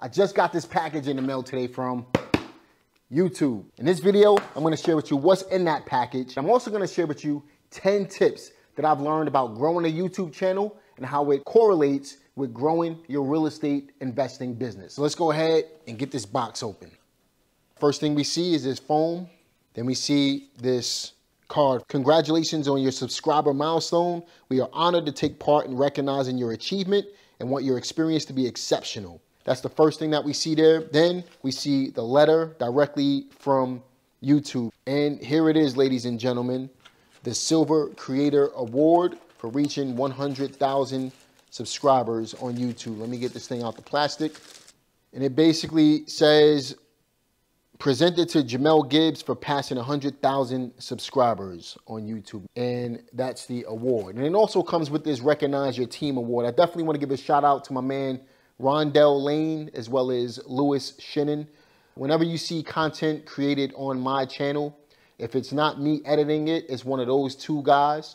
I just got this package in the mail today from YouTube. In this video, I'm gonna share with you what's in that package. I'm also gonna share with you 10 tips that I've learned about growing a YouTube channel and how it correlates with growing your real estate investing business. So let's go ahead and get this box open. First thing we see is this foam. Then we see this card. Congratulations on your subscriber milestone. We are honored to take part in recognizing your achievement and want your experience to be exceptional. That's the first thing that we see there. Then we see the letter directly from YouTube. And here it is, ladies and gentlemen, the Silver Creator Award for reaching 100,000 subscribers on YouTube. Let me get this thing out the plastic. And it basically says, presented to Jamel Gibbs for passing 100,000 subscribers on YouTube. And that's the award. And it also comes with this Recognize Your Team Award. I definitely want to give a shout out to my man, Rondell Lane, as well as Lewis Shinnon. Whenever you see content created on my channel, if it's not me editing it, it's one of those two guys.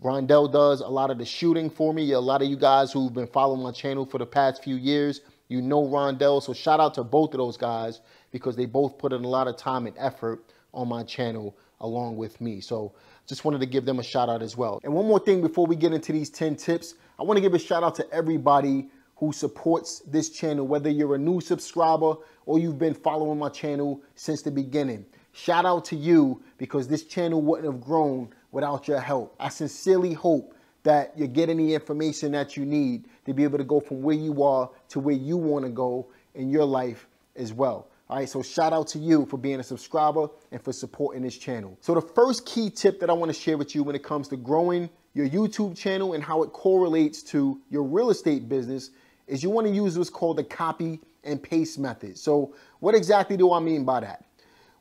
Rondell does a lot of the shooting for me. A lot of you guys who've been following my channel for the past few years, you know Rondell. So shout out to both of those guys because they both put in a lot of time and effort on my channel along with me. So just wanted to give them a shout out as well. And one more thing before we get into these 10 tips, I want to give a shout out to everybody who supports this channel, whether you're a new subscriber or you've been following my channel since the beginning. Shout out to you because this channel wouldn't have grown without your help. I sincerely hope that you're getting the information that you need to be able to go from where you are to where you want to go in your life as well. All right, so shout out to you for being a subscriber and for supporting this channel. So the first key tip that I want to share with you when it comes to growing your YouTube channel and how it correlates to your real estate business is you want to use what's called the copy and paste method. So what exactly do I mean by that?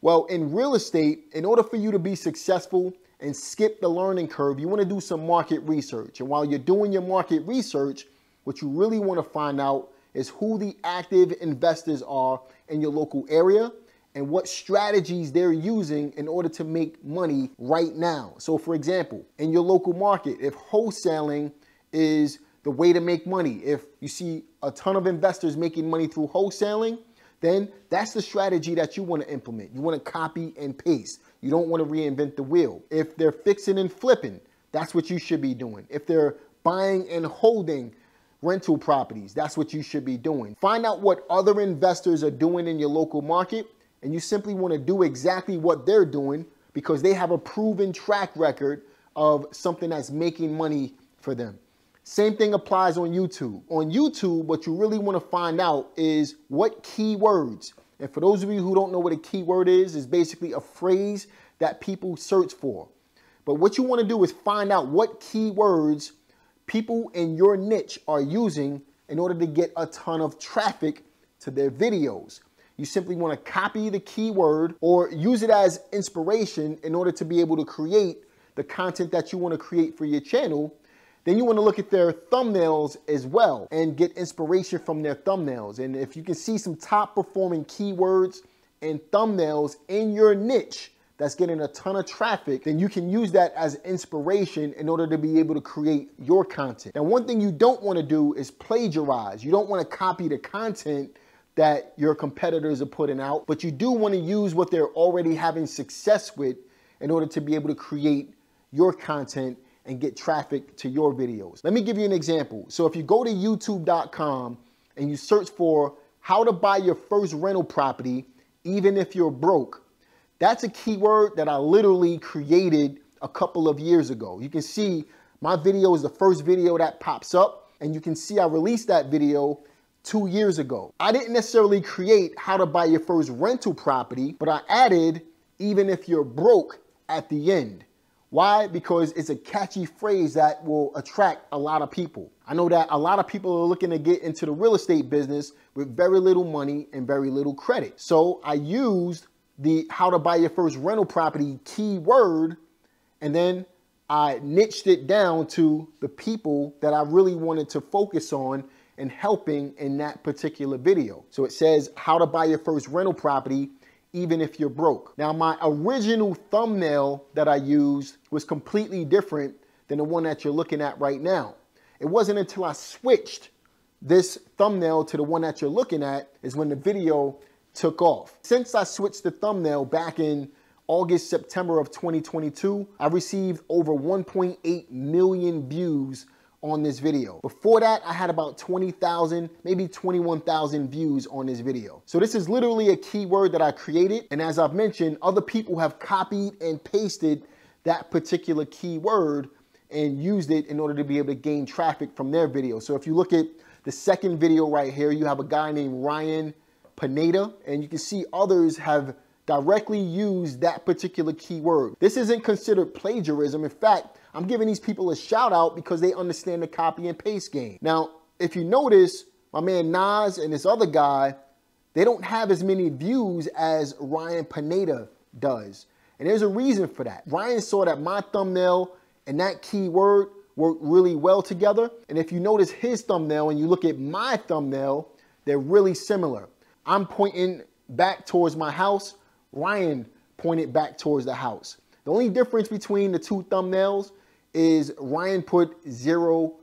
Well, in real estate, in order for you to be successful and skip the learning curve, you want to do some market research. And while you're doing your market research, what you really want to find out is who the active investors are in your local area and what strategies they're using in order to make money right now. So for example, in your local market, if wholesaling is the way to make money, if you see a ton of investors making money through wholesaling, then that's the strategy that you want to implement. You want to copy and paste. You don't want to reinvent the wheel. If they're fixing and flipping, that's what you should be doing. If they're buying and holding rental properties, that's what you should be doing. Find out what other investors are doing in your local market, and you simply want to do exactly what they're doing because they have a proven track record of something that's making money for them. Same thing applies on YouTube. On YouTube, what you really want to find out is what keywords. And for those of you who don't know what a keyword is basically a phrase that people search for. But what you want to do is find out what keywords people in your niche are using in order to get a ton of traffic to their videos. You simply want to copy the keyword or use it as inspiration in order to be able to create the content that you want to create for your channel. Then you want to look at their thumbnails as well and get inspiration from their thumbnails. And if you can see some top performing keywords and thumbnails in your niche that's getting a ton of traffic, then you can use that as inspiration in order to be able to create your content. Now, one thing you don't want to do is plagiarize. You don't want to copy the content that your competitors are putting out, but you do want to use what they're already having success with in order to be able to create your content and get traffic to your videos. Let me give you an example. So if you go to youtube.com and you search for how to buy your first rental property, even if you're broke, that's a keyword that I literally created a couple of years ago. You can see my video is the first video that pops up, and you can see I released that video 2 years ago. I didn't necessarily create how to buy your first rental property, but I added even if you're broke at the end. Why? Because it's a catchy phrase that will attract a lot of people. I know that a lot of people are looking to get into the real estate business with very little money and very little credit. So I used the how to buy your first rental property keyword, and then I niched it down to the people that I really wanted to focus on and helping in that particular video. So it says how to buy your first rental property even if you're broke. Now, my original thumbnail that I used was completely different than the one that you're looking at right now. It wasn't until I switched this thumbnail to the one that you're looking at is when the video took off. Since I switched the thumbnail back in August, September of 2022, I received over 1.8 million views on this video. Before that, I had about 20,000, maybe 21,000 views on this video. So this is literally a keyword that I created. And as I've mentioned, other people have copied and pasted that particular keyword and used it in order to be able to gain traffic from their video. So if you look at the second video right here, you have a guy named Ryan Pineda, and you can see others have directly used that particular keyword. This isn't considered plagiarism. In fact, I'm giving these people a shout out because they understand the copy and paste game. Now, if you notice, my man Nas and this other guy, they don't have as many views as Ryan Pineda does. And there's a reason for that. Ryan saw that my thumbnail and that keyword work really well together. And if you notice his thumbnail and you look at my thumbnail, they're really similar. I'm pointing back towards my house. Ryan pointed back towards the house. The only difference between the two thumbnails is Ryan put $0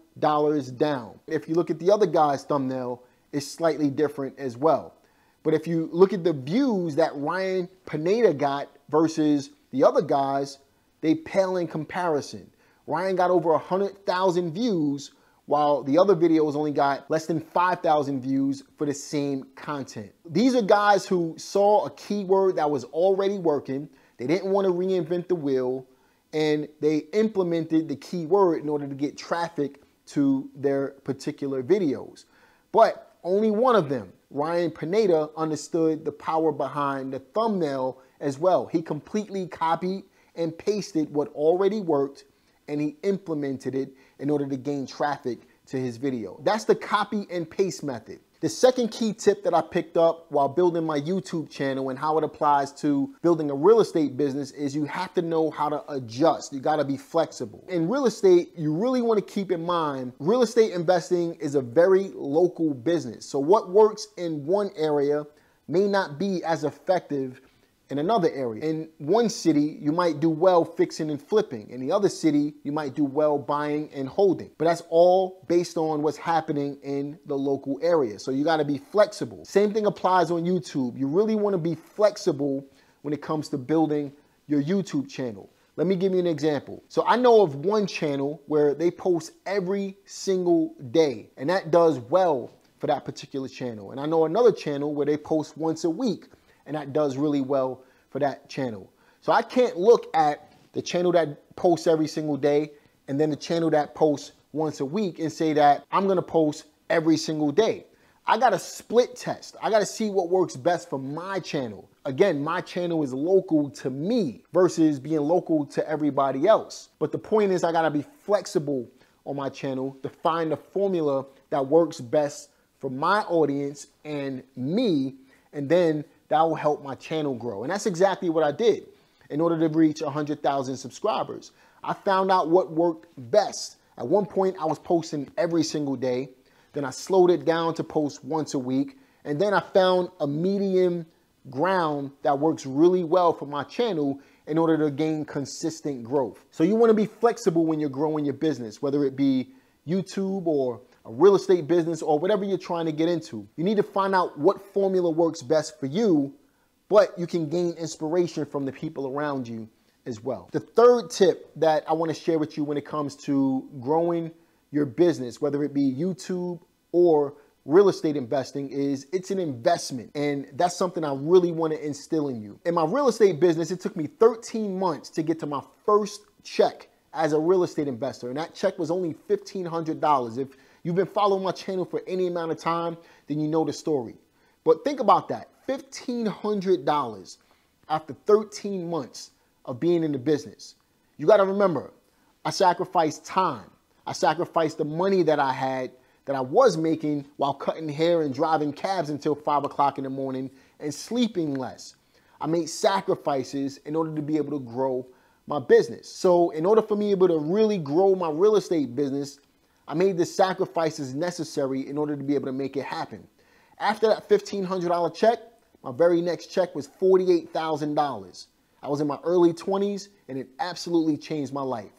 down. If you look at the other guy's thumbnail, it's slightly different as well. But if you look at the views that Ryan Pineda got versus the other guys, they pale in comparison. Ryan got over 100,000 views, while the other videos only got less than 5,000 views for the same content. These are guys who saw a keyword that was already working. They didn't want to reinvent the wheel, and they implemented the keyword in order to get traffic to their particular videos. But only one of them, Ryan Pineda, understood the power behind the thumbnail as well. He completely copied and pasted what already worked, and he implemented it in order to gain traffic to his video. That's the copy and paste method. The second key tip that I picked up while building my YouTube channel and how it applies to building a real estate business is you have to know how to adjust. You gotta be flexible. In real estate, you really wanna keep in mind, real estate investing is a very local business. So what works in one area may not be as effective in another area. In one city, you might do well fixing and flipping. In the other city, you might do well buying and holding. But that's all based on what's happening in the local area. So you gotta be flexible. Same thing applies on YouTube. You really wanna be flexible when it comes to building your YouTube channel. Let me give you an example. So I know of one channel where they post every single day, and that does well for that particular channel. And I know another channel where they post once a week, and that does really well for that channel. So I can't look at the channel that posts every single day and then the channel that posts once a week and say that I'm gonna post every single day. I gotta split test. I gotta see what works best for my channel. Again, my channel is local to me versus being local to everybody else. But the point is I gotta be flexible on my channel to find the formula that works best for my audience and me, and then that will help my channel grow. And that's exactly what I did in order to reach 100,000 subscribers. I found out what worked best. At one point, I was posting every single day. Then I slowed it down to post once a week. And then I found a medium ground that works really well for my channel in order to gain consistent growth. So you want to be flexible when you're growing your business, whether it be YouTube or a real estate business or whatever you're trying to get into. You need to find out what formula works best for you, but you can gain inspiration from the people around you as well. The third tip that I want to share with you when it comes to growing your business, whether it be YouTube or real estate investing, is it's an investment. And that's something I really want to instill in you. In my real estate business, it took me 13 months to get to my first check as a real estate investor. And that check was only $1,500. If you've been following my channel for any amount of time, then you know the story. But think about that, $1,500 after 13 months of being in the business. You gotta remember, I sacrificed time. I sacrificed the money that I had, that I was making while cutting hair and driving cabs until 5 o'clock in the morning and sleeping less. I made sacrifices in order to be able to grow my business. So in order for me to be able to really grow my real estate business, I made the sacrifices necessary in order to be able to make it happen. After that $1,500 check, my very next check was $48,000. I was in my early 20s and it absolutely changed my life.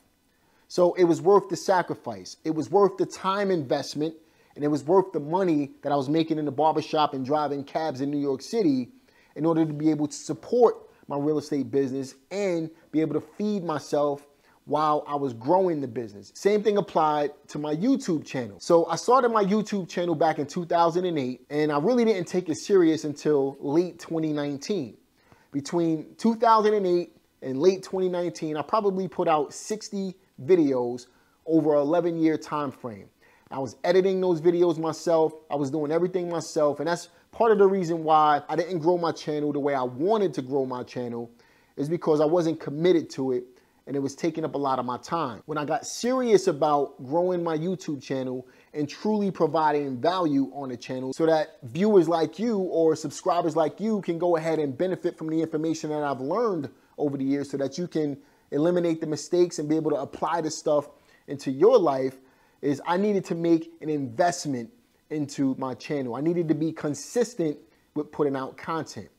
So it was worth the sacrifice. It was worth the time investment And it was worth the money that I was making in the barbershop and driving cabs in New York City in order to be able to support my real estate business and be able to feed myself while I was growing the business. Same thing applied to my YouTube channel. So I started my YouTube channel back in 2008, and I really didn't take it serious until late 2019. Between 2008 and late 2019, I probably put out 60 videos over an 11-year time frame. I was editing those videos myself. I was doing everything myself. And that's part of the reason why I didn't grow my channel the way I wanted to grow my channel, is because I wasn't committed to it and it was taking up a lot of my time. When I got serious about growing my YouTube channel and truly providing value on the channel so that viewers like you or subscribers like you can go ahead and benefit from the information that I've learned over the years so that you can eliminate the mistakes and be able to apply this stuff into your life, is I needed to make an investment into my channel. I needed to be consistent with putting out content.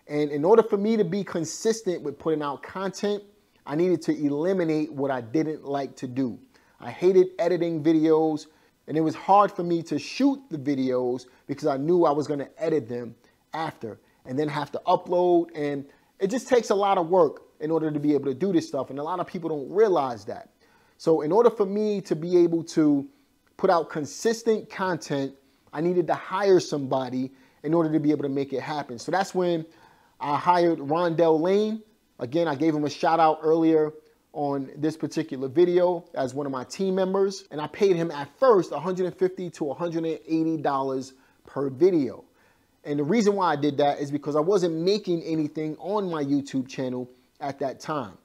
And in order for me to be consistent with putting out content, I needed to eliminate what I didn't like to do. I hated editing videos, and it was hard for me to shoot the videos because I knew I was gonna edit them after and then have to upload, and it just takes a lot of work in order to be able to do this stuff, and a lot of people don't realize that. So in order for me to be able to put out consistent content, I needed to hire somebody in order to be able to make it happen. So that's when I hired Rondell Lane. Again, I gave him a shout out earlier on this particular video as one of my team members. And I paid him at first $150 to $180 per video. And the reason why I did that is because I wasn't making anything on my YouTube channel at that time.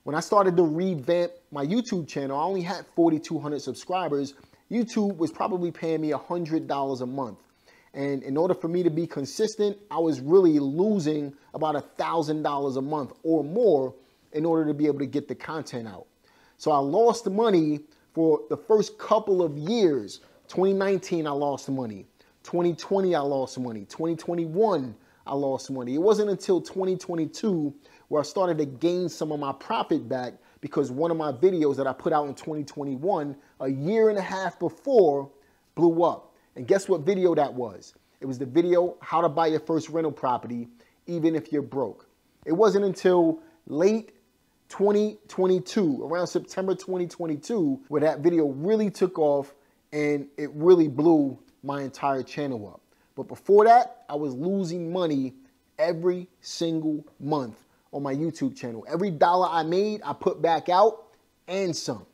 When I started to revamp my YouTube channel, I only had 4,200 subscribers. YouTube was probably paying me $100 a month. And in order for me to be consistent, I was really losing about $1,000 a month or more in order to be able to get the content out. So I lost money for the first couple of years. 2019, I lost money. 2020, I lost money. 2021, I lost money. It wasn't until 2022 where I started to gain some of my profit back, because one of my videos that I put out in 2021, a year and a half before, blew up. And guess what video that was? It was the video, How to Buy Your First Rental Property, Even If You're Broke. It wasn't until late 2022, around September 2022, where that video really took off and it really blew my entire channel up. But before that, I was losing money every single month on my YouTube channel. Every dollar I made, I put back out and some.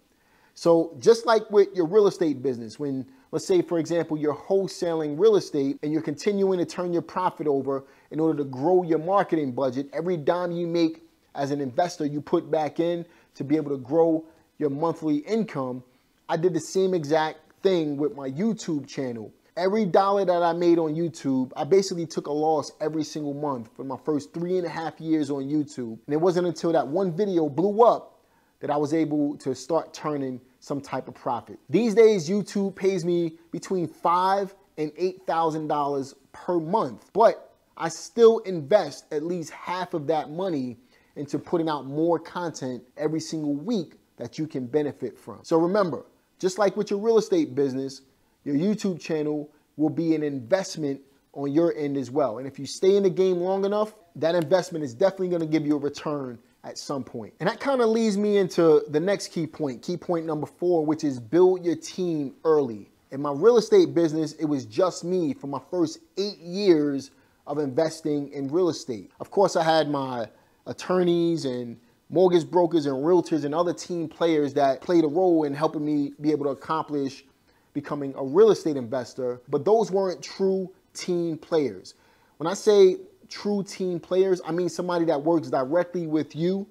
So just like with your real estate business, when, let's say, for example, you're wholesaling real estate and you're continuing to turn your profit over in order to grow your marketing budget, every dime you make as an investor, you put back in to be able to grow your monthly income. I did the same exact thing with my YouTube channel. Every dollar that I made on YouTube, I basically took a loss every single month for my first 3.5 years on YouTube. And it wasn't until that one video blew up that I was able to start turning some type of profit. These days, YouTube pays me between $5,000 and $8,000 per month, but I still invest at least half of that money into putting out more content every single week that you can benefit from. So remember, just like with your real estate business, your YouTube channel will be an investment on your end as well. And if you stay in the game long enough, that investment is definitely gonna give you a return at some point. And that kind of leads me into the next key point number 4, which is build your team early. In my real estate business, it was just me for my first 8 years of investing in real estate. Of course, I had my attorneys and mortgage brokers and realtors and other team players that played a role in helping me be able to accomplish becoming a real estate investor, but those weren't true team players. When I say true team players, I mean somebody that works directly with you.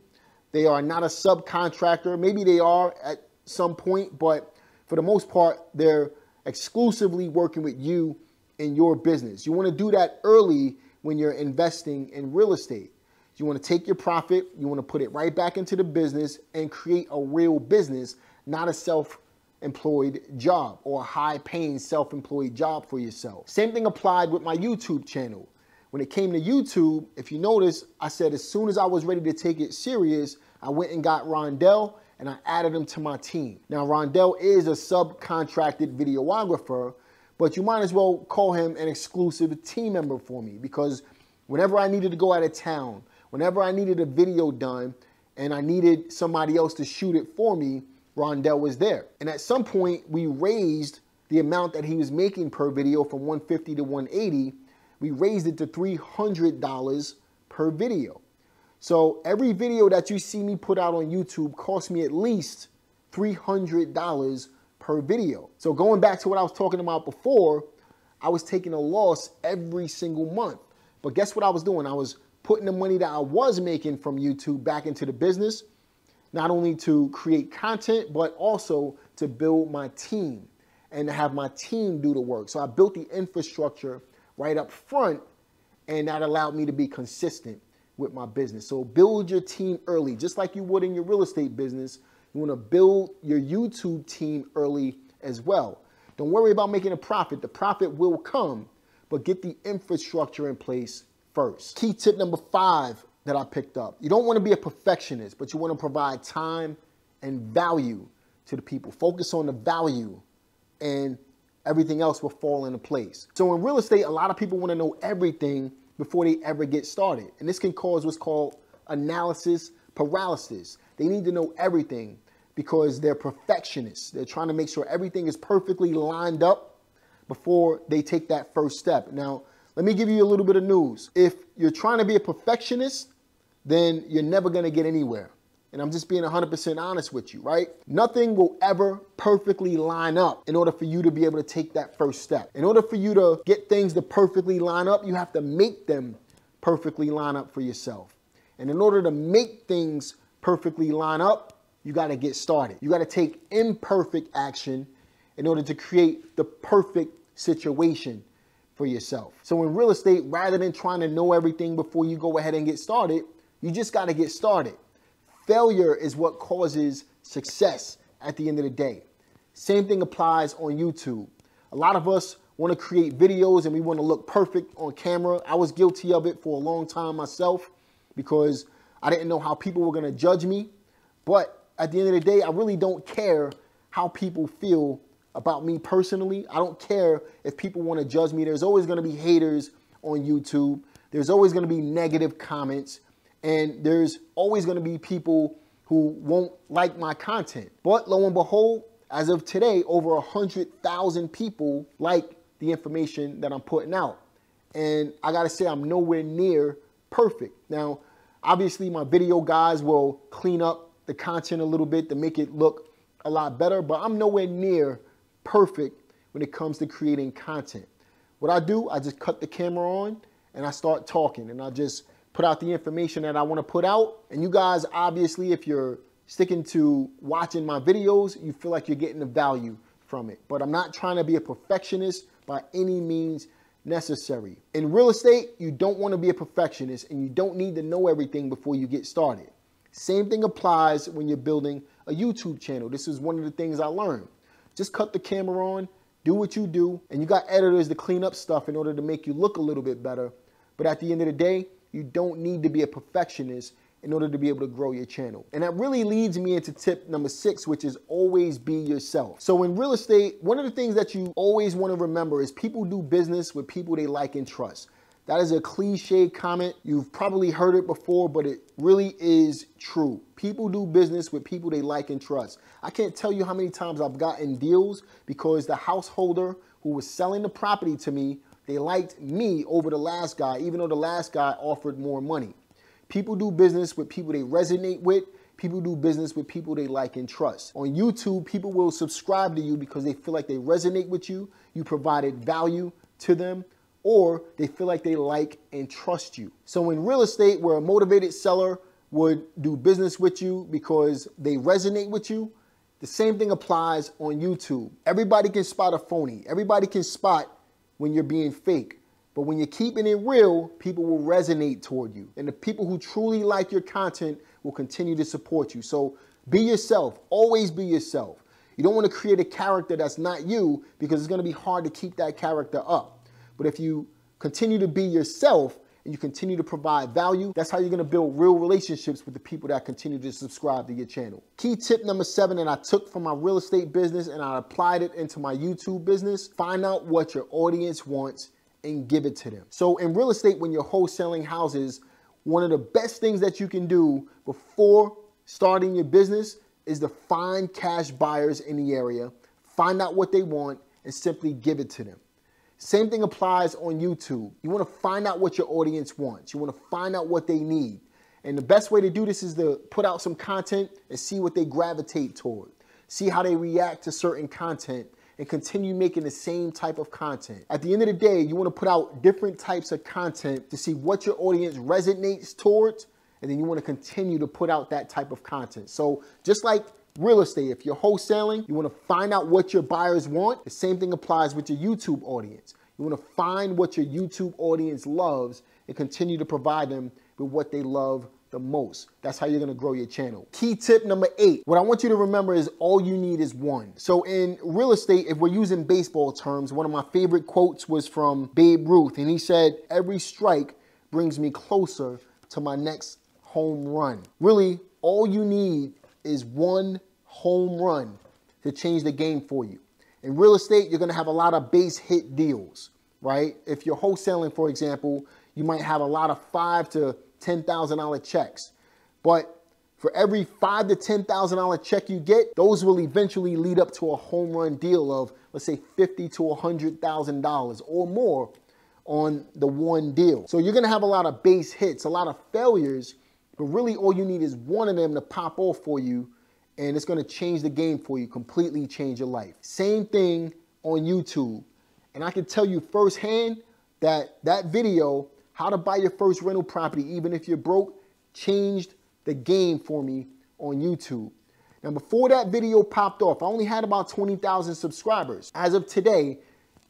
They are not a subcontractor. Maybe they are at some point, but for the most part, they're exclusively working with you in your business. You want to do that early when you're investing in real estate. You want to take your profit, you want to put it right back into the business and create a real business, not a self-employed job or a high-paying self-employed job for yourself. Same thing applied with my YouTube channel. When it came to YouTube, if you notice, I said as soon as I was ready to take it serious, I went and got Rondell and I added him to my team. Now, Rondell is a subcontracted videographer, but you might as well call him an exclusive team member for me, because whenever I needed to go out of town, whenever I needed a video done and I needed somebody else to shoot it for me, Rondell was there. And at some point, we raised the amount that he was making per video from $150 to $180. We raised it to $300 per video. So every video that you see me put out on YouTube costs me at least $300 per video. So going back to what I was talking about before, I was taking a loss every single month. But guess what I was doing? I was putting the money that I was making from YouTube back into the business, not only to create content, but also to build my team and to have my team do the work. So I built the infrastructure right up front, and that allowed me to be consistent with my business. So build your team early, just like you would in your real estate business. You want to build your YouTube team early as well. Don't worry about making a profit. The profit will come, but get the infrastructure in place first. Key tip number 5 that I picked up. You don't want to be a perfectionist, but you want to provide time and value to the people. Focus on the value, and everything else will fall into place. So in real estate, a lot of people want to know everything before they ever get started. And this can cause what's called analysis paralysis. They need to know everything because they're perfectionists. They're trying to make sure everything is perfectly lined up before they take that first step. Now, let me give you a little bit of news. If you're trying to be a perfectionist, then you're never going to get anywhere. And I'm just being 100% honest with you, right? Nothing will ever perfectly line up in order for you to be able to take that first step. In order for you to get things to perfectly line up, you have to make them perfectly line up for yourself. And in order to make things perfectly line up, you got to get started. You got to take imperfect action in order to create the perfect situation for yourself. So in real estate, rather than trying to know everything before you go ahead and get started, you just got to get started. Failure is what causes success at the end of the day. Same thing applies on YouTube. A lot of us want to create videos and we want to look perfect on camera. I was guilty of it for a long time myself because I didn't know how people were going to judge me. But at the end of the day, I really don't care how people feel about me personally. I don't care if people want to judge me. There's always going to be haters on YouTube. There's always going to be negative comments. And there's always going to be people who won't like my content. But lo and behold, as of today, over 100,000 people like the information that I'm putting out. And I got to say, I'm nowhere near perfect. Now, obviously, my video guys will clean up the content a little bit to make it look a lot better, but I'm nowhere near perfect when it comes to creating content. What I do, I just cut the camera on and I start talking, and I just put out the information that I want to put out. And you guys, obviously, if you're sticking to watching my videos, you feel like you're getting the value from it. But I'm not trying to be a perfectionist by any means necessary. In real estate, you don't want to be a perfectionist, and you don't need to know everything before you get started. Same thing applies when you're building a YouTube channel. This is one of the things I learned. Just cut the camera on, do what you do, and you got editors to clean up stuff in order to make you look a little bit better. But at the end of the day, you don't need to be a perfectionist in order to be able to grow your channel. And that really leads me into tip number 6, which is always be yourself. So in real estate, one of the things that you always want to remember is people do business with people they like and trust. That is a cliche comment. You've probably heard it before, but it really is true. People do business with people they like and trust. I can't tell you how many times I've gotten deals because the householder who was selling the property to me, they liked me over the last guy, even though the last guy offered more money. People do business with people they resonate with. People do business with people they like and trust. On YouTube, people will subscribe to you because they feel like they resonate with you. You provided value to them, or they feel like they like and trust you. So in real estate, where a motivated seller would do business with you because they resonate with you, the same thing applies on YouTube. Everybody can spot a phony. Everybody can spot when you're being fake. But when you're keeping it real, people will resonate toward you. And the people who truly like your content will continue to support you. So be yourself. Always be yourself. You don't want to create a character that's not you because it's going to be hard to keep that character up. But if you continue to be yourself and you continue to provide value, that's how you're gonna build real relationships with the people that continue to subscribe to your channel. Key tip number 7 that I took from my real estate business and I applied it into my YouTube business: find out what your audience wants and give it to them. So in real estate, when you're wholesaling houses, one of the best things that you can do before starting your business is to find cash buyers in the area, find out what they want, and simply give it to them. Same thing applies on YouTube. You want to find out what your audience wants. You want to find out what they need. And the best way to do this is to put out some content and see what they gravitate toward. See how they react to certain content and continue making the same type of content. At the end of the day, you want to put out different types of content to see what your audience resonates towards, and then you want to continue to put out that type of content. So just like real estate, if you're wholesaling, you want to find out what your buyers want. The same thing applies with your YouTube audience. You want to find what your YouTube audience loves and continue to provide them with what they love the most. That's how you're going to grow your channel. Key tip number 8. What I want you to remember is all you need is one. So in real estate, if we're using baseball terms, one of my favorite quotes was from Babe Ruth, and he said, "Every strike brings me closer to my next home run." Really, all you need is one home run to change the game for you. In real estate, you're going to have a lot of base hit deals, right? If you're wholesaling, for example, you might have a lot of $5,000 to $10,000 checks. But for every $5,000 to $10,000 check you get, those will eventually lead up to a home run deal of, let's say, $50,000 to $100,000 or more on the one deal. So you're going to have a lot of base hits, a lot of failures, but really all you need is one of them to pop off for you, and it's going to change the game for you, completely change your life. Same thing on YouTube. And I can tell you firsthand that that video, how to buy your first rental property, even if you're broke, changed the game for me on YouTube. Now, before that video popped off, I only had about 20,000 subscribers. As of today,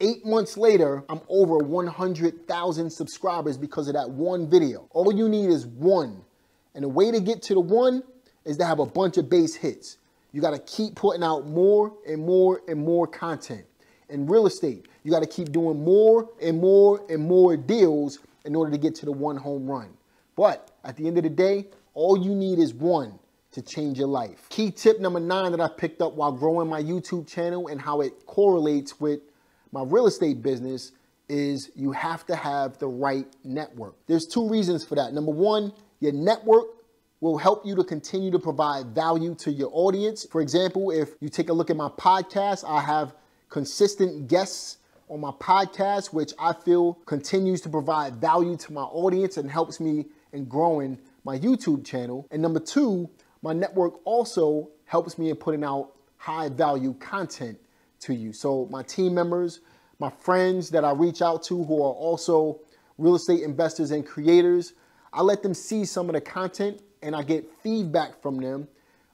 8 months later, I'm over 100,000 subscribers because of that one video. All you need is one. And the way to get to the one is to have a bunch of base hits. You got to keep putting out more and more and more content. In real estate, you got to keep doing more and more and more deals in order to get to the one home run. But at the end of the day, all you need is one to change your life. Key tip number 9 that I picked up while growing my YouTube channel and how it correlates with my real estate business is you have to have the right network. There's 2 reasons for that. Number 1, your network will help you to continue to provide value to your audience. For example, if you take a look at my podcast, I have consistent guests on my podcast, which I feel continues to provide value to my audience and helps me in growing my YouTube channel. And number 2, my network also helps me in putting out high value content to you. So my team members, my friends that I reach out to who are also real estate investors and creators, I let them see some of the content and I get feedback from them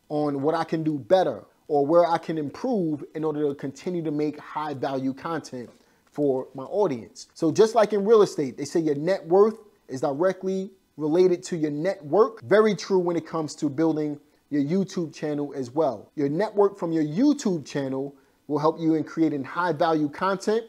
on what I can do better or where I can improve in order to continue to make high value content for my audience. So just like in real estate, they say your net worth is directly related to your network. Very true when it comes to building your YouTube channel as well. Your network from your YouTube channel will help you in creating high value content.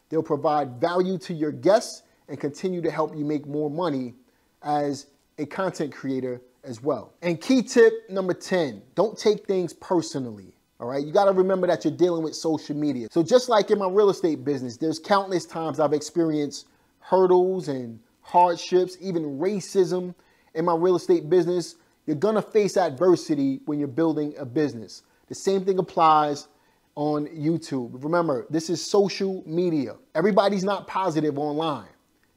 They'll provide value to your guests and continue to help you make more money as a content creator as well. And key tip number 10, don't take things personally. All right, you got to remember that you're dealing with social media. So just like in my real estate business, there's countless times I've experienced hurdles and hardships, even racism in my real estate business. You're going to face adversity when you're building a business. The same thing applies on YouTube. Remember, this is social media. Everybody's not positive online.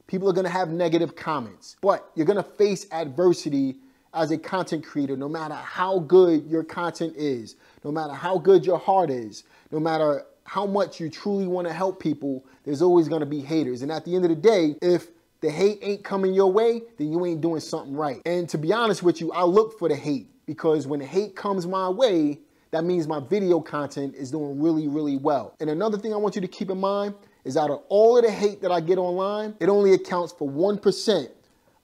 People are going to have negative comments, but you're going to face adversity as a content creator, no matter how good your content is, no matter how good your heart is, no matter how much you truly want to help people, there's always going to be haters. And at the end of the day, if the hate ain't coming your way, then you ain't doing something right. And to be honest with you, I look for the hate because when the hate comes my way, that means my video content is doing really, really well. And another thing I want you to keep in mind is out of all of the hate that I get online, it only accounts for 1%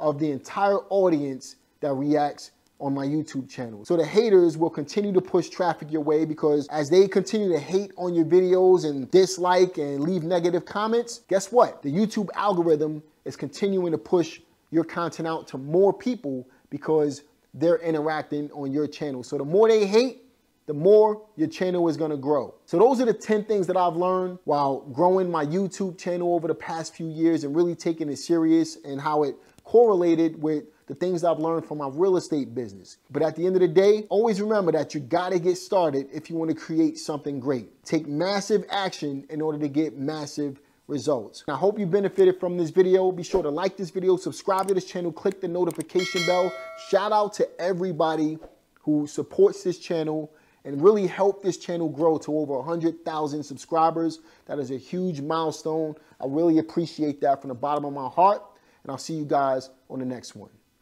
of the entire audience that reacts on my YouTube channel. So the haters will continue to push traffic your way because as they continue to hate on your videos and dislike and leave negative comments, guess what? The YouTube algorithm is continuing to push your content out to more people because they're interacting on your channel. So the more they hate, the more your channel is gonna grow. So those are the 10 things that I've learned while growing my YouTube channel over the past few years and really taking it serious, and how it correlated with the things I've learned from my real estate business. But at the end of the day, always remember that you gotta get started if you wanna create something great. Take massive action in order to get massive results. I hope you benefited from this video. Be sure to like this video, subscribe to this channel, click the notification bell. Shout out to everybody who supports this channel and really help this channel grow to over 100,000 subscribers. That is a huge milestone. I really appreciate that from the bottom of my heart, and I'll see you guys on the next one.